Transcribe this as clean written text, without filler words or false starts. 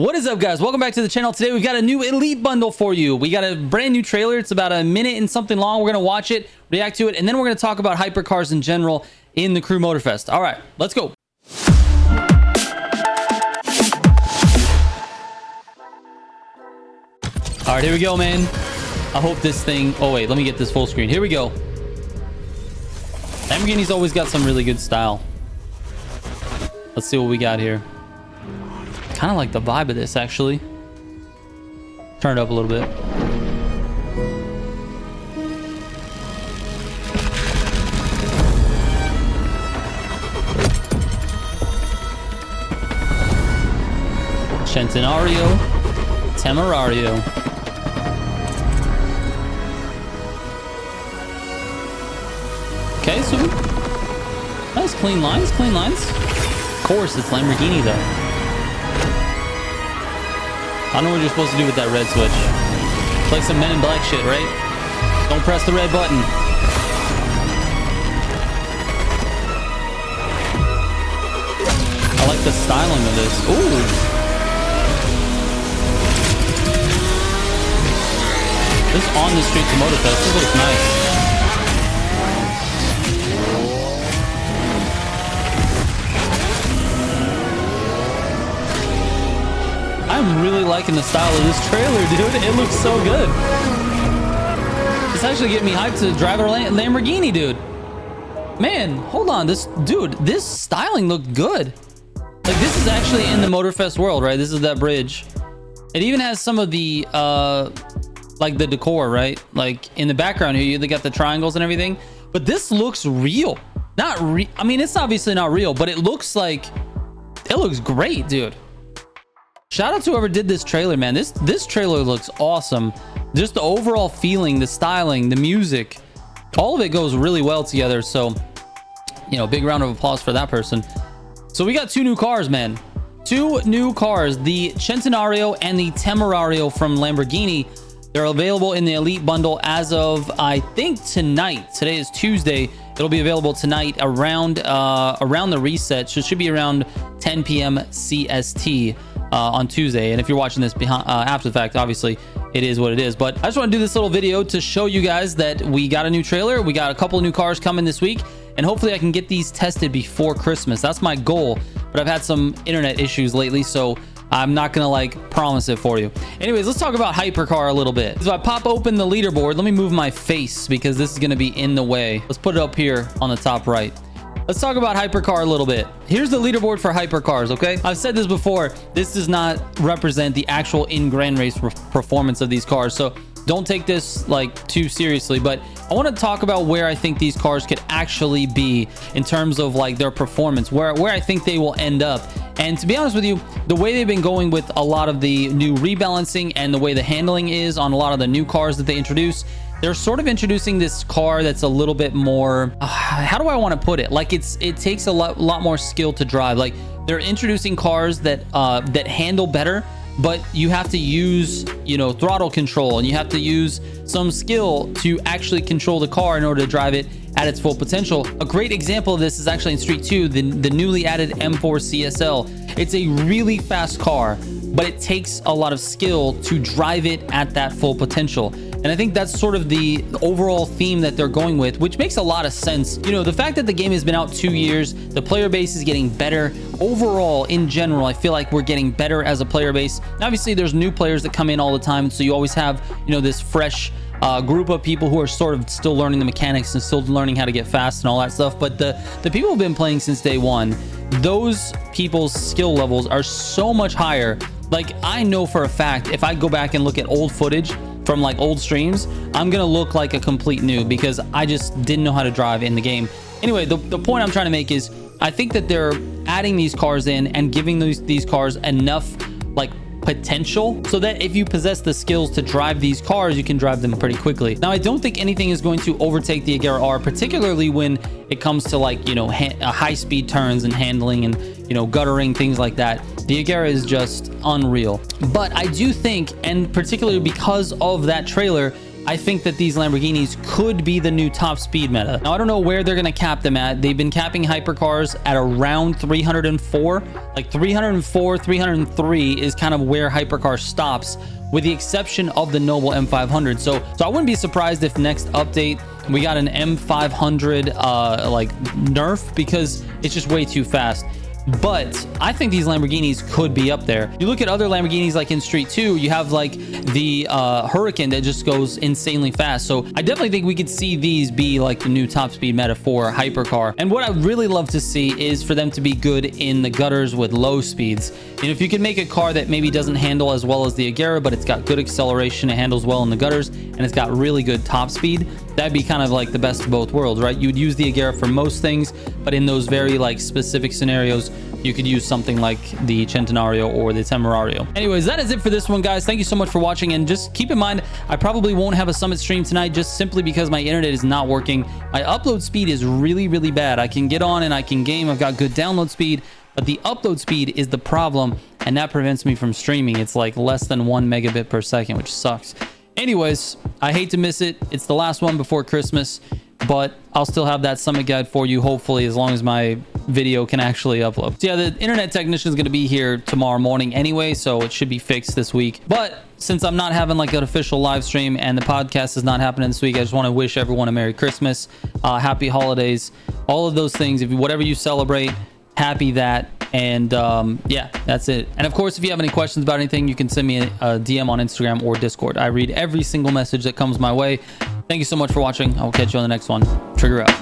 What is up, guys? Welcome back to the channel. Today we've got a new elite bundle for you. We got a brand new trailer. It's about a minute and something long. We're gonna watch it, react to it, and then we're gonna talk about hypercars in general in the Crew Motorfest. All right, let's go. All right, here we go, man. I hope this thing... Oh, wait, let me get this full screen. Here we go. Lamborghini's always got some really good style. Let's see what we got here. Kind of like the vibe of this, actually. Turn it up a little bit. Centenario, Temerario. Okay, so nice clean lines, clean lines. Of course, it's Lamborghini though. I don't know what you're supposed to do with that red switch. It's like some Men in Black shit, right? Don't press the red button. I like the styling of this. Ooh. This on the street to Motorfest. This looks nice. I'm really liking the style of this trailer, dude. It looks so good. It's actually getting me hyped to drive a Lamborghini, dude. Man, hold on. This styling looked good. Like, this is actually in the Motorfest world, right? This is that bridge. It even has some of the, like the decor, right? Like in the background here, they got the triangles and everything. But this looks real. I mean, it's obviously not real, but it looks like, it looks great, dude. Shout out to whoever did this trailer, man. This trailer looks awesome. Just the overall feeling, the styling, the music, all of it goes really well together. So, you know, big round of applause for that person. So we got two new cars, man. Two new cars, the Centenario and the Temerario from Lamborghini. They're available in the Elite Bundle as of, I think, tonight. Today is Tuesday. It'll be available tonight around the reset. So it should be around 10 p.m. CST. On Tuesday. And if you're watching this after the fact, obviously it is what it is. But I just want to do this little video to show you guys that we got a new trailer. We got a couple of new cars coming this week, and hopefully I can get these tested before Christmas. That's my goal, but I've had some internet issues lately, so I'm not gonna like promise it for you. Anyways, let's talk about Hypercar a little bit. So I pop open the leaderboard. Let me move my face because this is gonna be in the way. Let's put it up here on the top right. Let's talk about Hypercar a little bit. Here's the leaderboard for Hypercars, okay? I've said this before. This does not represent the actual in-grand race performance of these cars, so don't take this like too seriously. But I want to talk about where I think these cars could actually be in terms of like their performance, where I think they will end up. And to be honest with you, the way they've been going with a lot of the new rebalancing and the way the handling is on a lot of the new cars that they introduce, they're sort of introducing this car that's a little bit more, how do I want to put it? Like it takes a lot more skill to drive. Like they're introducing cars that handle better, but you have to use, you know, throttle control, and you have to use some skill to actually control the car in order to drive it at its full potential. A great example of this is actually in Street 2, the newly added M4 CSL. It's a really fast car, but it takes a lot of skill to drive it at that full potential. And I think that's sort of the overall theme that they're going with, which makes a lot of sense. You know, the fact that the game has been out 2 years, the player base is getting better. Overall, in general, I feel like we're getting better as a player base. Obviously, there's new players that come in all the time, so you always have, you know, this fresh group of people who are sort of still learning the mechanics and still learning how to get fast and all that stuff. But the people who've been playing since day one, those people's skill levels are so much higher. Like, I know for a fact, if I go back and look at old footage from like old streams, I'm gonna look like a complete noob because I just didn't know how to drive in the game. Anyway, the point I'm trying to make is I think that they're adding these cars in and giving these cars enough like potential so that if you possess the skills to drive these cars, you can drive them pretty quickly. Now, I don't think anything is going to overtake the Agera R, particularly when it comes to like, you know, high speed turns and handling and, you know, guttering, things like that. The Agera is just unreal. But I do think, and particularly because of that trailer, I think that these Lamborghinis could be the new top speed meta. Now, I don't know where they're going to cap them at. They've been capping hypercars at around 304. Like 304, 303 is kind of where hypercar stops, with the exception of the Noble M500. So I wouldn't be surprised if next update we got an M500 like nerf, because it's just way too fast. But I think these Lamborghinis could be up there. You look at other Lamborghinis, like in Street 2, you have like the Hurricane that just goes insanely fast. So I definitely think we could see these be like the new top speed meta for hypercar. And what I really love to see is for them to be good in the gutters with low speeds. You know, if you could make a car that maybe doesn't handle as well as the Agera, but it's got good acceleration, it handles well in the gutters, and it's got really good top speed, that'd be kind of like the best of both worlds, right? You would use the Agera for most things, but in those very like specific scenarios, you could use something like the Centenario or the Temerario. Anyways, that is it for this one, guys. Thank you so much for watching, and just keep in mind, I probably won't have a Summit stream tonight just simply because my internet is not working. My upload speed is really, really bad. I can get on and I can game. I've got good download speed, but the upload speed is the problem, and that prevents me from streaming. It's like less than 1 megabit per second, which sucks. Anyways, I hate to miss it. It's the last one before Christmas, but I'll still have that Summit guide for you, hopefully, as long as my video can actually upload. So yeah, the internet technician is going to be here tomorrow morning anyway, so it should be fixed this week. But since I'm not having like an official live stream and the podcast is not happening this week, I just want to wish everyone a Merry Christmas, happy holidays, all of those things. If whatever you celebrate, happy that. And yeah, that's it. And of course, if you have any questions about anything, you can send me a DM on Instagram or Discord. I read every single message that comes my way. Thank you so much for watching. I will catch you on the next one. Trigger out.